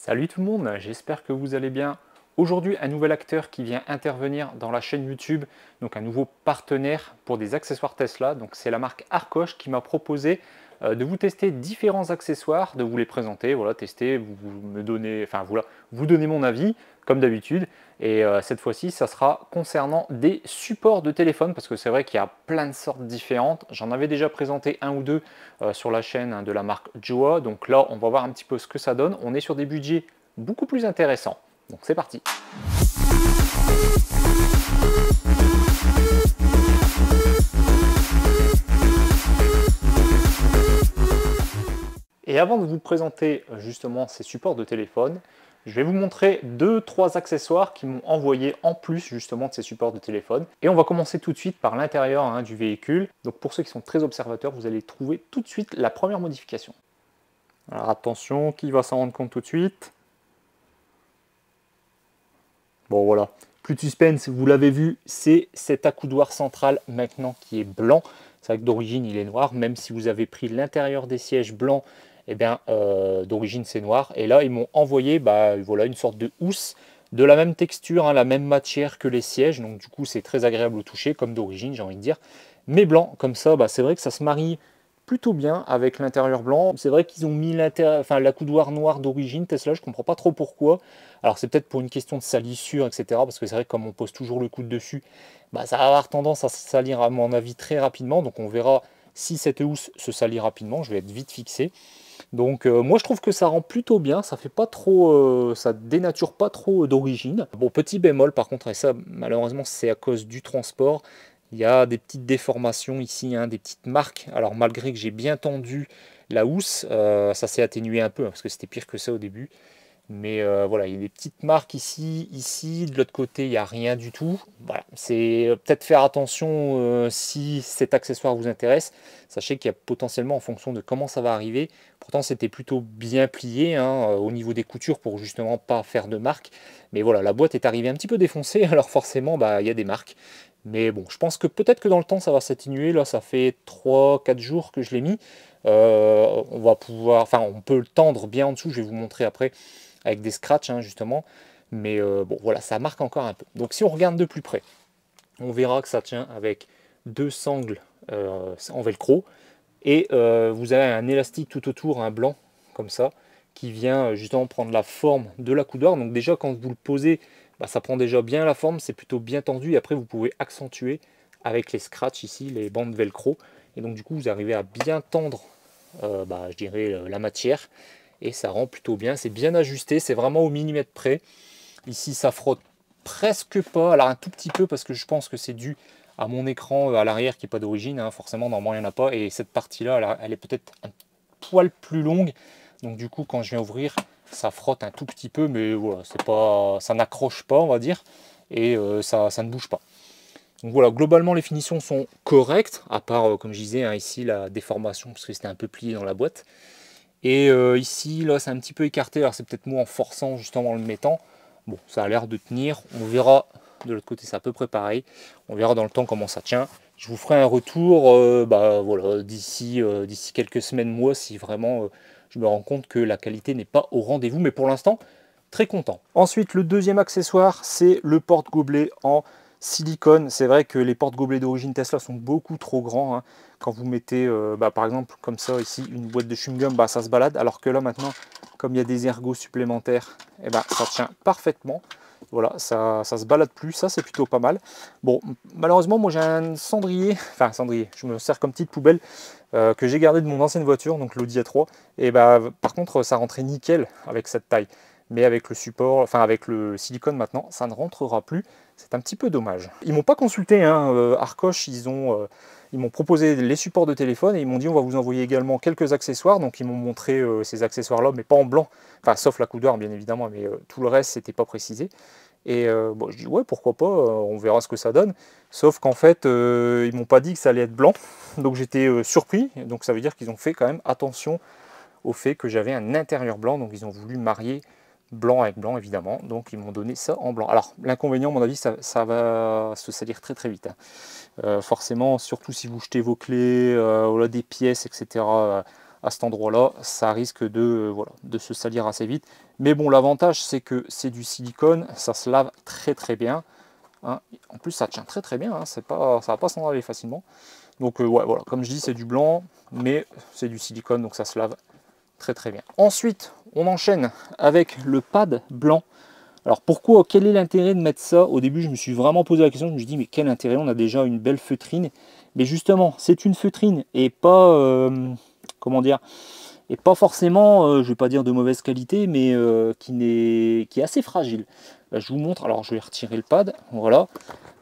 Salut tout le monde, j'espère que vous allez bien. Aujourd'hui, un nouvel acteur qui vient intervenir dans la chaîne YouTube, donc un nouveau partenaire pour des accessoires Tesla. Donc c'est la marque Arcoche qui m'a proposé de vous tester différents accessoires, de vous les présenter, voilà, tester, vous me donnez, enfin voilà, vous donnez mon avis comme d'habitude. Et cette fois-ci, ça sera concernant des supports de téléphone parce que c'est vrai qu'il y a plein de sortes différentes. J'en avais déjà présenté un ou deux sur la chaîne de la marque Joa. Donc là, on va voir un petit peu ce que ça donne. On est sur des budgets beaucoup plus intéressants. Donc c'est parti. Et avant de vous présenter justement ces supports de téléphone, je vais vous montrer 2-3 accessoires qui m'ont envoyé en plus justement de ces supports de téléphone. Et on va commencer tout de suite par l'intérieur du véhicule. Donc pour ceux qui sont très observateurs, vous allez trouver tout de suite la première modification. Alors attention, qui va s'en rendre compte tout de suite? Bon voilà, plus de suspense, vous l'avez vu, c'est cet accoudoir central maintenant qui est blanc. C'est vrai que d'origine il est noir, même si vous avez pris l'intérieur des sièges blancs, eh bien d'origine c'est noir. Et là ils m'ont envoyé voilà, une sorte de housse de la même texture, hein, la même matière que les sièges. Donc du coup c'est très agréable au toucher, comme d'origine j'ai envie de dire. Mais blanc, comme ça, c'est vrai que ça se marie plutôt bien avec l'intérieur blanc. C'est vrai qu'ils ont mis l'accoudoir noir d'origine, Tesla, je ne comprends pas trop pourquoi. Alors c'est peut-être pour une question de salissure, etc. Parce que c'est vrai que comme on pose toujours le coude dessus, ça va avoir tendance à se salir à mon avis très rapidement. Donc on verra si cette housse se salit rapidement, je vais être vite fixé. Donc moi je trouve que ça rend plutôt bien, ça fait pas trop, ça dénature pas trop d'origine. Bon, petit bémol par contre, et ça malheureusement c'est à cause du transport, il y a des petites déformations ici, hein, des petites marques. Alors malgré que j'ai bien tendu la housse, ça s'est atténué un peu, hein, parce que c'était pire que ça au début. Mais voilà, il y a des petites marques ici, de l'autre côté, il n'y a rien du tout. Voilà, c'est peut-être faire attention si cet accessoire vous intéresse. Sachez qu'il y a potentiellement, en fonction de comment ça va arriver, pourtant c'était plutôt bien plié hein, au niveau des coutures pour justement pas faire de marques. Mais voilà, la boîte est arrivée un petit peu défoncée, alors forcément, il y a des marques. Mais bon, je pense que peut-être que dans le temps, ça va s'atténuer. Là, ça fait 3-4 jours que je l'ai mis. On va pouvoir, enfin, on peut le tendre bien en dessous, je vais vous montrer après avec des scratchs hein, justement, mais bon voilà, ça marque encore un peu. Donc si on regarde de plus près, on verra que ça tient avec deux sangles en velcro, et vous avez un élastique tout autour, un blanc, comme ça, qui vient justement prendre la forme de l'accoudoir. Donc déjà quand vous le posez, ça prend déjà bien la forme, c'est plutôt bien tendu, et après vous pouvez accentuer avec les scratchs ici, les bandes velcro, et donc du coup vous arrivez à bien tendre, je dirais, la matière, et ça rend plutôt bien, c'est bien ajusté, c'est vraiment au millimètre près. Ici ça frotte presque pas, alors un tout petit peu parce que je pense que c'est dû à mon écran à l'arrière qui n'est pas d'origine, hein. Forcément normalement il n'y en a pas, et cette partie là elle est peut-être un poil plus longue, donc du coup quand je viens ouvrir ça frotte un tout petit peu, mais voilà, c'est pas, ça n'accroche pas on va dire, et ça ne bouge pas. Donc voilà, globalement les finitions sont correctes, à part comme je disais hein, ici la déformation parce que c'était un peu plié dans la boîte. Et ici, là, c'est un petit peu écarté. Alors, c'est peut-être moi en forçant justement en le mettant. Bon, ça a l'air de tenir. On verra. De l'autre côté, c'est à peu près pareil. On verra dans le temps comment ça tient. Je vous ferai un retour voilà, d'ici quelques semaines, mois, si vraiment je me rends compte que la qualité n'est pas au rendez-vous. Mais pour l'instant, très content. Ensuite, le deuxième accessoire, c'est le porte-gobelet en silicone. C'est vrai que les porte-gobelets d'origine Tesla sont beaucoup trop grands, hein. Quand vous mettez, par exemple, comme ça, ici, une boîte de chewing-gum, ça se balade. Alors que là, maintenant, comme il y a des ergots supplémentaires, ça tient parfaitement. Voilà, ça se balade plus, ça c'est plutôt pas mal. Bon, malheureusement, moi j'ai un cendrier, enfin cendrier, je me sers comme petite poubelle que j'ai gardé de mon ancienne voiture, donc l'Audi A3. Et par contre, ça rentrait nickel avec cette taille. Mais avec le support, enfin avec le silicone maintenant, ça ne rentrera plus. C'est un petit peu dommage. Ils m'ont pas consulté, hein, Arcoche, ils m'ont proposé les supports de téléphone et ils m'ont dit on va vous envoyer également quelques accessoires. Donc ils m'ont montré ces accessoires-là, mais pas en blanc. Enfin, sauf la couleur bien évidemment, mais tout le reste c'était pas précisé. Et je dis ouais pourquoi pas, on verra ce que ça donne. Sauf qu'en fait ils m'ont pas dit que ça allait être blanc. Donc j'étais surpris. Donc ça veut dire qu'ils ont fait quand même attention au fait que j'avais un intérieur blanc. Donc ils ont voulu marier blanc avec blanc évidemment, donc ils m'ont donné ça en blanc. Alors l'inconvénient à mon avis ça va se salir très très vite, hein. Forcément, surtout si vous jetez vos clés, voilà, des pièces etc, à cet endroit-là, ça risque de, voilà, de se salir assez vite. Mais bon, l'avantage, c'est que c'est du silicone, ça se lave très très bien. Hein. En plus, ça tient très très bien, hein. Ça va pas s'en aller facilement. Donc ouais, voilà, comme je dis, c'est du blanc, mais c'est du silicone, donc ça se lave très très bien. Ensuite, on enchaîne avec le pad blanc. Alors pourquoi, quel est l'intérêt de mettre ça? Au début, je me suis vraiment posé la question, je me suis dit, mais quel intérêt? On a déjà une belle feutrine. Mais justement, c'est une feutrine et pas, comment dire, et pas forcément, je vais pas dire de mauvaise qualité, mais qui est assez fragile. Je vous montre, alors je vais retirer le pad, voilà.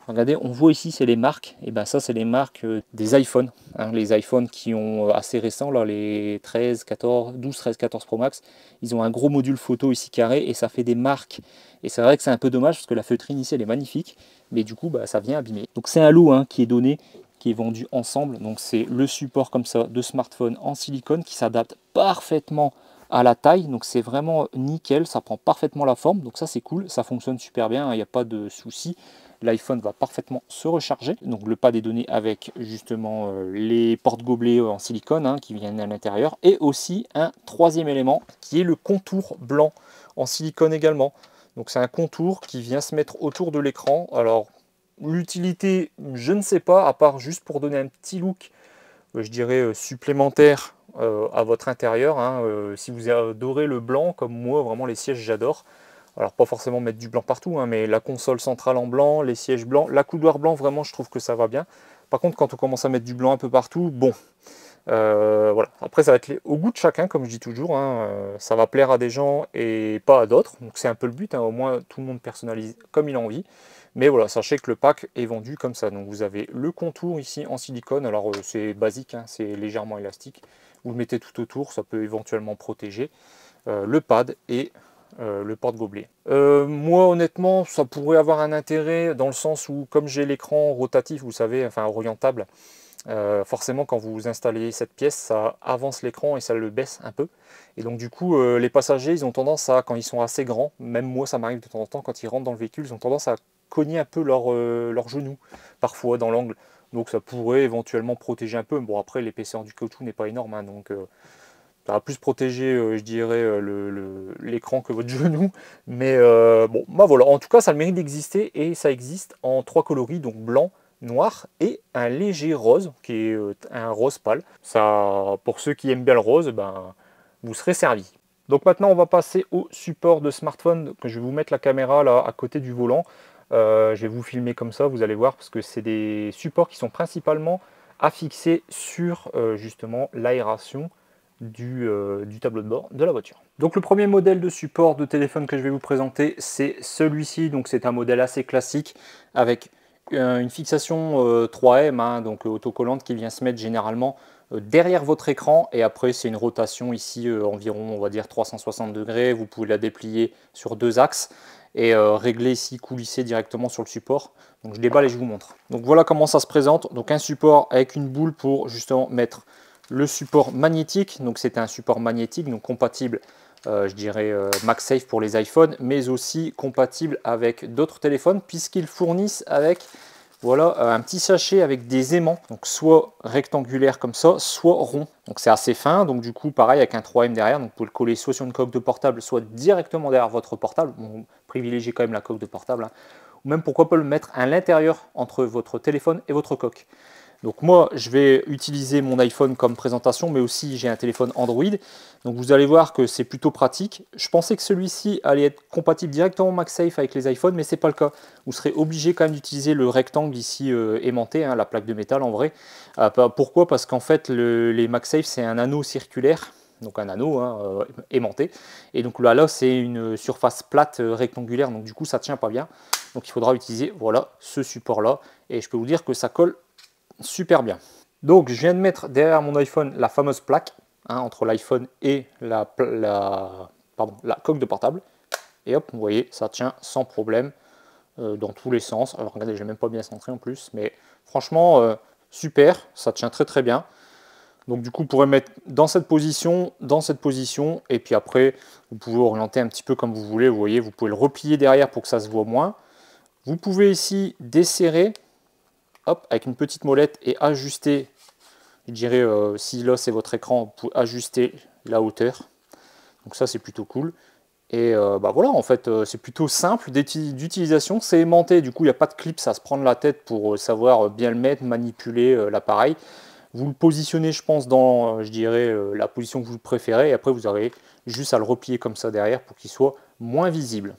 Regardez, on voit ici, c'est les marques. Et ben ça, c'est les marques des iPhones. Hein, les iPhones qui ont assez récents, là, les 13, 14, 12, 13, 14 Pro Max. Ils ont un gros module photo ici carré et ça fait des marques. Et c'est vrai que c'est un peu dommage parce que la feutrine ici, elle est magnifique. Mais du coup, bah, ça vient abîmer. Donc c'est un lot hein, qui est donné, qui est vendu ensemble. Donc c'est le support comme ça de smartphone en silicone qui s'adapte parfaitement à la taille. Donc c'est vraiment nickel. Ça prend parfaitement la forme. Donc ça, c'est cool. Ça fonctionne super bien. Il n'y a pas de souci. L'iPhone va parfaitement se recharger. Donc le pad est donné avec justement les porte-gobelets en silicone hein, qui viennent à l'intérieur. Et aussi un troisième élément qui est le contour blanc en silicone également. Donc c'est un contour qui vient se mettre autour de l'écran. Alors l'utilité, je ne sais pas, à part juste pour donner un petit look, je dirais supplémentaire à votre intérieur. Hein. Si vous adorez le blanc, comme moi, vraiment les sièges j'adore. Alors pas forcément mettre du blanc partout, hein, mais la console centrale en blanc, les sièges blancs, l'accoudoir blanc, vraiment je trouve que ça va bien. Par contre quand on commence à mettre du blanc un peu partout, bon, voilà. Après ça va être au goût de chacun, comme je dis toujours, hein, ça va plaire à des gens et pas à d'autres, donc c'est un peu le but, hein, au moins tout le monde personnalise comme il a envie. Mais voilà, sachez que le pack est vendu comme ça, donc vous avez le contour ici en silicone, alors c'est basique, hein, c'est légèrement élastique, vous le mettez tout autour, ça peut éventuellement protéger, le pad et le porte-gobelet. Moi honnêtement ça pourrait avoir un intérêt dans le sens où comme j'ai l'écran rotatif, vous savez, enfin orientable, forcément quand vous installez cette pièce ça avance l'écran et ça le baisse un peu et donc du coup les passagers ils ont tendance à, quand ils sont assez grands, même moi ça m'arrive de temps en temps, quand ils rentrent dans le véhicule ils ont tendance à cogner un peu leurs genoux parfois dans l'angle, donc ça pourrait éventuellement protéger un peu. Bon après l'épaisseur du caoutchouc n'est pas énorme hein, donc ça va plus protéger, je dirais, l'écran que votre genou. Mais bon, bah voilà. En tout cas, ça a le mérite d'exister et ça existe en 3 coloris, donc blanc, noir et un léger rose, qui est un rose pâle. Ça, pour ceux qui aiment bien le rose, ben, vous serez servi. Donc maintenant, on va passer au support de smartphone. Que je vais vous mettre la caméra là à côté du volant. Je vais vous filmer comme ça, vous allez voir, parce que c'est des supports qui sont principalement affixés sur justement l'aération du tableau de bord de la voiture. Donc le premier modèle de support de téléphone que je vais vous présenter, c'est celui-ci. Donc c'est un modèle assez classique avec une fixation 3M, hein, donc autocollante qui vient se mettre généralement derrière votre écran, et après c'est une rotation ici environ on va dire 360 degrés. Vous pouvez la déplier sur 2 axes et régler ici, coulisser directement sur le support. Donc je déballe et je vous montre. Donc voilà comment ça se présente. Donc un support avec une boule pour justement mettre le support magnétique. Donc c'est un support magnétique, donc compatible je dirais MagSafe pour les iPhones, mais aussi compatible avec d'autres téléphones puisqu'ils fournissent avec voilà un petit sachet avec des aimants, donc soit rectangulaire comme ça, soit rond. Donc c'est assez fin, donc du coup pareil avec un 3M derrière, donc vous pouvez le coller soit sur une coque de portable, soit directement derrière votre portable. Bon, privilégiez quand même la coque de portable, hein. Ou même pourquoi pas le mettre à l'intérieur entre votre téléphone et votre coque. Donc moi, je vais utiliser mon iPhone comme présentation, mais aussi j'ai un téléphone Android. Donc vous allez voir que c'est plutôt pratique. Je pensais que celui-ci allait être compatible directement MagSafe avec les iPhones, mais ce n'est pas le cas. Vous serez obligé quand même d'utiliser le rectangle ici aimanté, hein, la plaque de métal en vrai. Pourquoi? Parce qu'en fait, les MagSafe, c'est un anneau circulaire, donc un anneau hein, aimanté. Et donc là c'est une surface plate rectangulaire, donc du coup ça ne tient pas bien. Donc il faudra utiliser voilà, ce support-là. Et je peux vous dire que ça colle super bien. Donc je viens de mettre derrière mon iPhone la fameuse plaque hein, entre l'iPhone et la coque de portable. Et hop, vous voyez, ça tient sans problème dans tous les sens. Alors regardez, j'ai même pas bien centré en plus, mais franchement super, ça tient très très bien. Donc du coup, vous pourrez mettre dans cette position, et puis après, vous pouvez orienter un petit peu comme vous voulez. Vous voyez, vous pouvez le replier derrière pour que ça se voit moins. Vous pouvez ici desserrer, hop, avec une petite molette et ajuster je dirais, si là c'est votre écran, vous pouvez ajuster la hauteur. Donc ça c'est plutôt cool. Et bah voilà, en fait, c'est plutôt simple d'utilisation. C'est aimanté, du coup, il n'y a pas de clips à se prendre la tête pour savoir bien le mettre, manipuler l'appareil. Vous le positionnez, je pense, dans, je dirais, la position que vous préférez. Et après, vous aurez juste à le replier comme ça derrière pour qu'il soit moins visible.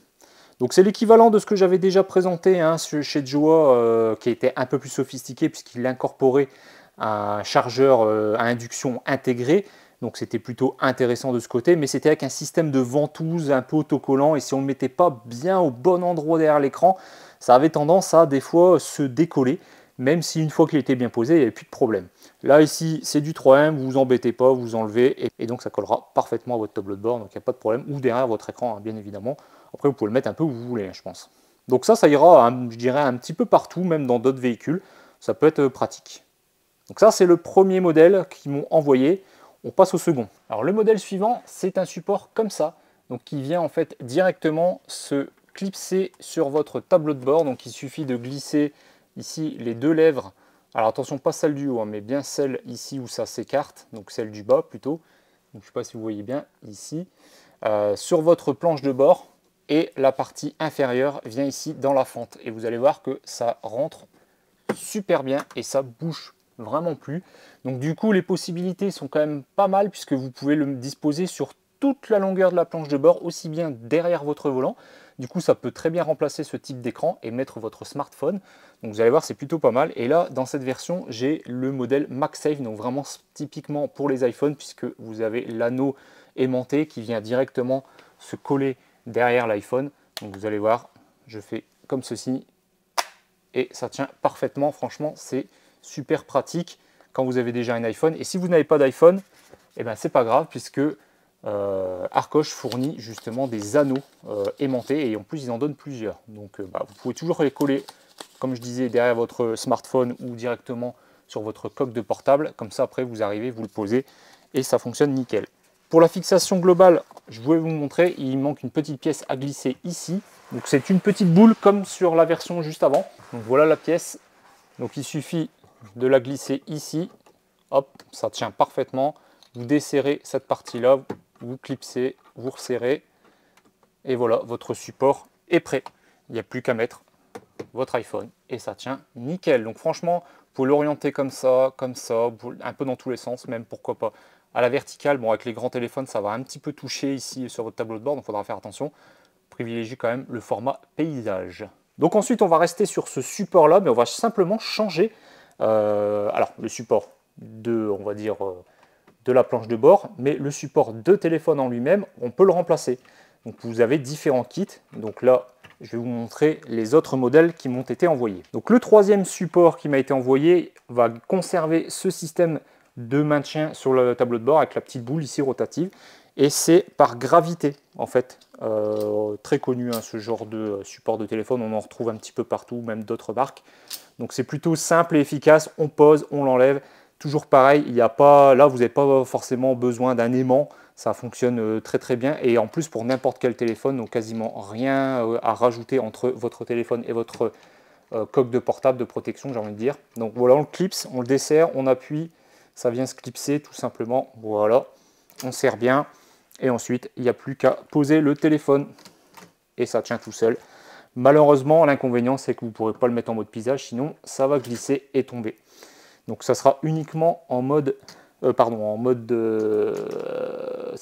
Donc c'est l'équivalent de ce que j'avais déjà présenté hein, chez Joa, qui était un peu plus sophistiqué puisqu'il incorporait un chargeur à induction intégré. Donc c'était plutôt intéressant de ce côté, mais c'était avec un système de ventouse un peu autocollant, et si on ne le mettait pas bien au bon endroit derrière l'écran, ça avait tendance à des fois se décoller, même si une fois qu'il était bien posé, il n'y avait plus de problème. Là ici c'est du 3M, vous vous embêtez pas, vous enlevez, et donc ça collera parfaitement à votre tableau de bord, donc il n'y a pas de problème, ou derrière votre écran hein, bien évidemment. Après vous pouvez le mettre un peu où vous voulez, je pense. Donc ça ira, je dirais, un petit peu partout, même dans d'autres véhicules, ça peut être pratique. Donc ça c'est le premier modèle qu'ils m'ont envoyé. On passe au second. Alors le modèle suivant, c'est un support comme ça, donc qui vient en fait directement se clipser sur votre tableau de bord. Donc il suffit de glisser ici les deux lèvres. Alors attention, pas celle du haut, hein, mais bien celle ici où ça s'écarte, donc celle du bas plutôt. Donc, je ne sais pas si vous voyez bien ici, sur votre planche de bord, et la partie inférieure vient ici dans la fente. Et vous allez voir que ça rentre super bien et ça bouge vraiment plus. Donc du coup les possibilités sont quand même pas mal puisque vous pouvez le disposer sur toute la longueur de la planche de bord, aussi bien derrière votre volant. Du coup ça peut très bien remplacer ce type d'écran et mettre votre smartphone. Donc vous allez voir c'est plutôt pas mal. Et là dans cette version j'ai le modèle MagSafe, donc vraiment typiquement pour les iPhones puisque vous avez l'anneau aimanté qui vient directement se coller derrière l'iPhone. Donc vous allez voir, je fais comme ceci et ça tient parfaitement. Franchement c'est super pratique quand vous avez déjà un iPhone. Et si vous n'avez pas d'iPhone, eh ben c'est pas grave puisque Arcoche fournit justement des anneaux aimantés et en plus ils en donnent plusieurs. Donc vous pouvez toujours les coller, comme je disais, derrière votre smartphone ou directement sur votre coque de portable. Comme ça après vous arrivez, vous le posez et ça fonctionne nickel. Pour la fixation globale, je voulais vous montrer, il manque une petite pièce à glisser ici. Donc c'est une petite boule comme sur la version juste avant. Donc voilà la pièce. Donc il suffit de la glisser ici, hop, ça tient parfaitement. Vous desserrez cette partie-là, vous clipsez, vous resserrez, et voilà, votre support est prêt. Il n'y a plus qu'à mettre votre iPhone et ça tient nickel. Donc franchement, vous pouvez l'orienter comme ça, un peu dans tous les sens, même pourquoi pas à la verticale. Bon, avec les grands téléphones, ça va un petit peu toucher ici sur votre tableau de bord, donc il faudra faire attention. Privilégiez quand même le format paysage. Donc ensuite, on va rester sur ce support-là, mais on va simplement changer alors le support on va dire, de la planche de bord, mais le support de téléphone en lui-même, on peut le remplacer. Donc vous avez différents kits. Donc là, je vais vous montrer les autres modèles qui m'ont été envoyés. Donc le troisième support qui m'a été envoyé va conserver ce système de maintien sur le tableau de bord avec la petite boule ici rotative. Et c'est par gravité, en fait, très connu, hein, ce genre de support de téléphone. On en retrouve un petit peu partout, même d'autres marques. Donc c'est plutôt simple et efficace. On pose, on l'enlève. Toujours pareil, il n'y a pas, là vous n'avez pas forcément besoin d'un aimant. Ça fonctionne très très bien. Et en plus pour n'importe quel téléphone, donc quasiment rien à rajouter entre votre téléphone et votre coque de portable de protection, j'ai envie de dire. Donc voilà, on le clipse, on le dessert, on appuie. Ça vient se clipser tout simplement. Voilà, on serre bien. Et ensuite, il n'y a plus qu'à poser le téléphone et ça tient tout seul. Malheureusement, l'inconvénient, c'est que vous ne pourrez pas le mettre en mode paysage, sinon ça va glisser et tomber. Donc ça sera uniquement en mode, ça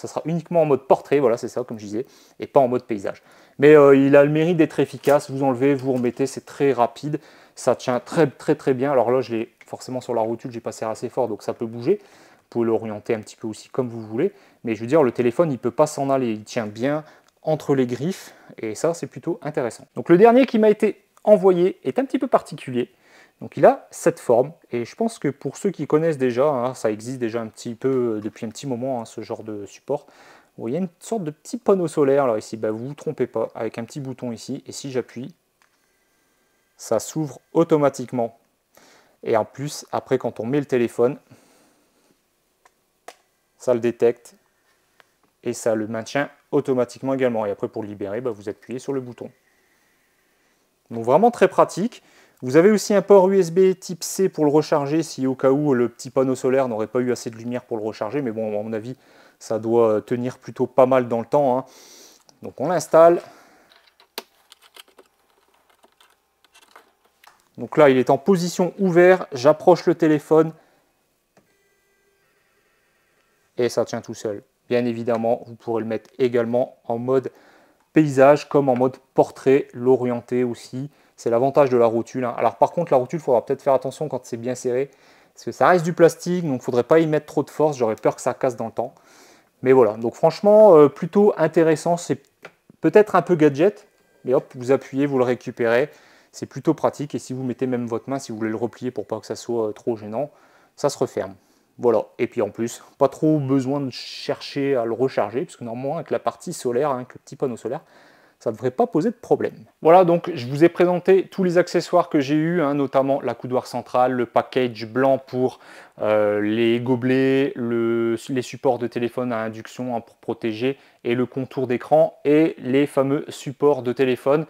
sera uniquement en mode portrait, voilà, c'est ça, comme je disais, et pas en mode paysage. Mais il a le mérite d'être efficace. Vous enlevez, vous remettez, c'est très rapide, ça tient très très très bien. Alors là, je l'ai forcément sur la rotule, j'ai pas serré assez fort, donc ça peut bouger. Vous pouvez l'orienter un petit peu aussi comme vous voulez. Mais je veux dire, le téléphone, il ne peut pas s'en aller. Il tient bien entre les griffes. Et ça, c'est plutôt intéressant. Donc le dernier qui m'a été envoyé est un petit peu particulier. Donc il a cette forme. Et je pense que pour ceux qui connaissent déjà, hein, ça existe déjà un petit peu depuis un petit moment, hein, ce genre de support. Vous voyez une sorte de petit panneau solaire. Alors ici, vous ne vous trompez pas, avec un petit bouton ici. Et si j'appuie, ça s'ouvre automatiquement. Et en plus, après, quand on met le téléphone, ça le détecte et ça le maintient automatiquement également. Et après pour le libérer, vous appuyez sur le bouton. Donc vraiment très pratique. Vous avez aussi un port USB type C pour le recharger si au cas où le petit panneau solaire n'aurait pas eu assez de lumière pour le recharger. Mais bon, à mon avis, ça doit tenir plutôt pas mal dans le temps, hein. Donc on l'installe. Donc là, il est en position ouverte. J'approche le téléphone. Et ça tient tout seul. Bien évidemment, vous pourrez le mettre également en mode paysage comme en mode portrait, l'orienter aussi. C'est l'avantage de la rotule, hein. Alors par contre, la rotule, il faudra peut-être faire attention quand c'est bien serré, parce que ça reste du plastique, donc il ne faudrait pas y mettre trop de force, j'aurais peur que ça casse dans le temps. Mais voilà, donc franchement, plutôt intéressant, c'est peut-être un peu gadget, mais hop, vous appuyez, vous le récupérez, c'est plutôt pratique, et si vous mettez même votre main, si vous voulez le replier pour pas que ça soit trop gênant, ça se referme. Voilà, et puis en plus, pas trop besoin de chercher à le recharger, puisque normalement avec la partie solaire, avec le petit panneau solaire, ça ne devrait pas poser de problème. Voilà, donc je vous ai présenté tous les accessoires que j'ai eu, hein, notamment la coudoir centrale, le package blanc pour les gobelets, les supports de téléphone à induction, hein, pour protéger, et le contour d'écran, et les fameux supports de téléphone.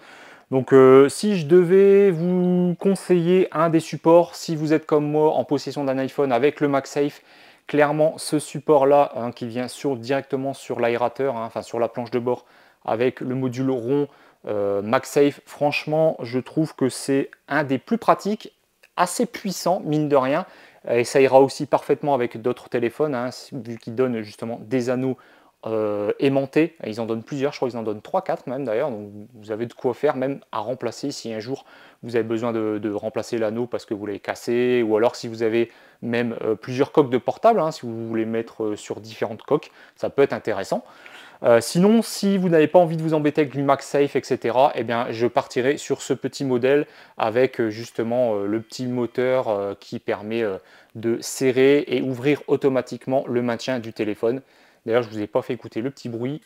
Donc si je devais vous conseiller un des supports, si vous êtes comme moi en possession d'un iPhone avec le MagSafe, clairement ce support-là, hein, qui vient directement sur l'aérateur, hein, enfin sur la planche de bord, avec le module rond MagSafe, franchement, je trouve que c'est un des plus pratiques, assez puissant, mine de rien, et ça ira aussi parfaitement avec d'autres téléphones, hein, vu qu'ils donnent justement des anneaux aimantés. Ils en donnent plusieurs, je crois qu'ils en donnent 3-4 même d'ailleurs, donc vous avez de quoi faire, même à remplacer si un jour vous avez besoin de remplacer l'anneau parce que vous l'avez cassé, ou alors si vous avez même plusieurs coques de portable, hein, si vous voulez mettre sur différentes coques, ça peut être intéressant. Sinon, si vous n'avez pas envie de vous embêter avec du MagSafe, etc., eh bien, je partirai sur ce petit modèle avec justement le petit moteur qui permet de serrer et ouvrir automatiquement le maintien du téléphone. D'ailleurs, je ne vous ai pas fait écouter le petit bruit.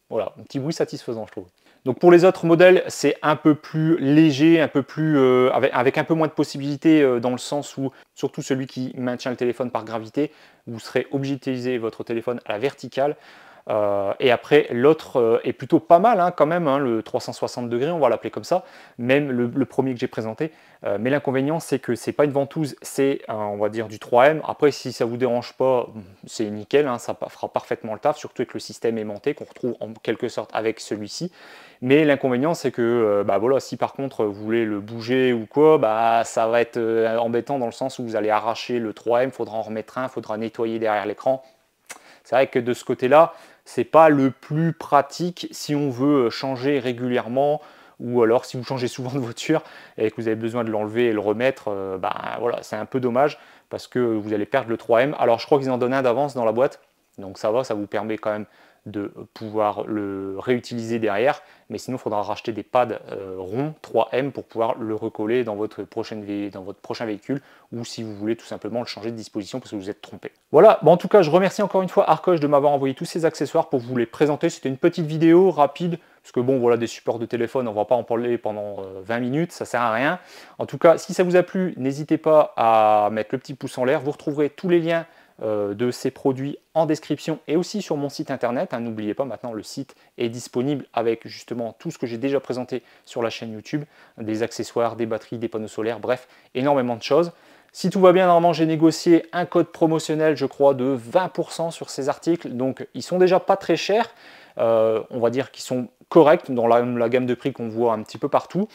Voilà, un petit bruit satisfaisant, je trouve. Donc pour les autres modèles, c'est un peu plus léger, un peu plus, avec un peu moins de possibilités, dans le sens où, surtout celui qui maintient le téléphone par gravité, vous serez obligé d'utiliser votre téléphone à la verticale. Et après, l'autre est plutôt pas mal, hein, quand même, hein, le 360 degrés, on va l'appeler comme ça, même le premier que j'ai présenté. Mais l'inconvénient, c'est que c'est pas une ventouse, c'est, on va dire, du 3M. Après, si ça vous dérange pas, c'est nickel, hein, ça fera parfaitement le taf, surtout avec le système aimanté qu'on retrouve en quelque sorte avec celui-ci. Mais l'inconvénient, c'est que bah voilà, si par contre vous voulez le bouger ou quoi, bah ça va être embêtant dans le sens où vous allez arracher le 3M, il faudra en remettre un, il faudra nettoyer derrière l'écran. C'est vrai que de ce côté-là, c'est pas le plus pratique si on veut changer régulièrement, ou alors si vous changez souvent de voiture et que vous avez besoin de l'enlever et le remettre, bah voilà, c'est un peu dommage parce que vous allez perdre le 3M. Alors je crois qu'ils en donnent un d'avance dans la boîte, donc ça va, ça vous permet quand même de pouvoir le réutiliser derrière, mais sinon il faudra racheter des pads ronds 3M pour pouvoir le recoller dans votre prochain véhicule, ou si vous voulez tout simplement le changer de disposition parce que vous êtes trompé. Voilà, bon, en tout cas je remercie encore une fois Arcoche de m'avoir envoyé tous ces accessoires pour vous les présenter. C'était une petite vidéo rapide, parce que bon voilà, des supports de téléphone, on ne va pas en parler pendant 20 minutes, ça sert à rien. En tout cas, si ça vous a plu, n'hésitez pas à mettre le petit pouce en l'air, vous retrouverez tous les liens de ces produits en description et aussi sur mon site internet, hein. N'oubliez pas, maintenant le site est disponible avec justement tout ce que j'ai déjà présenté sur la chaîne YouTube, des accessoires, des batteries, des panneaux solaires, bref, énormément de choses. Si tout va bien, normalement j'ai négocié un code promotionnel, je crois, de 20% sur ces articles, donc ils sont déjà pas très chers, on va dire qu'ils sont corrects dans la gamme de prix qu'on voit un petit peu partout.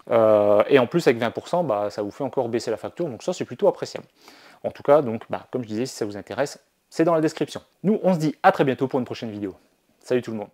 Et en plus avec 20%, bah, ça vous fait encore baisser la facture, donc ça c'est plutôt appréciable. En tout cas, donc, bah, comme je disais, si ça vous intéresse, c'est dans la description. Nous, on se dit à très bientôt pour une prochaine vidéo. Salut tout le monde.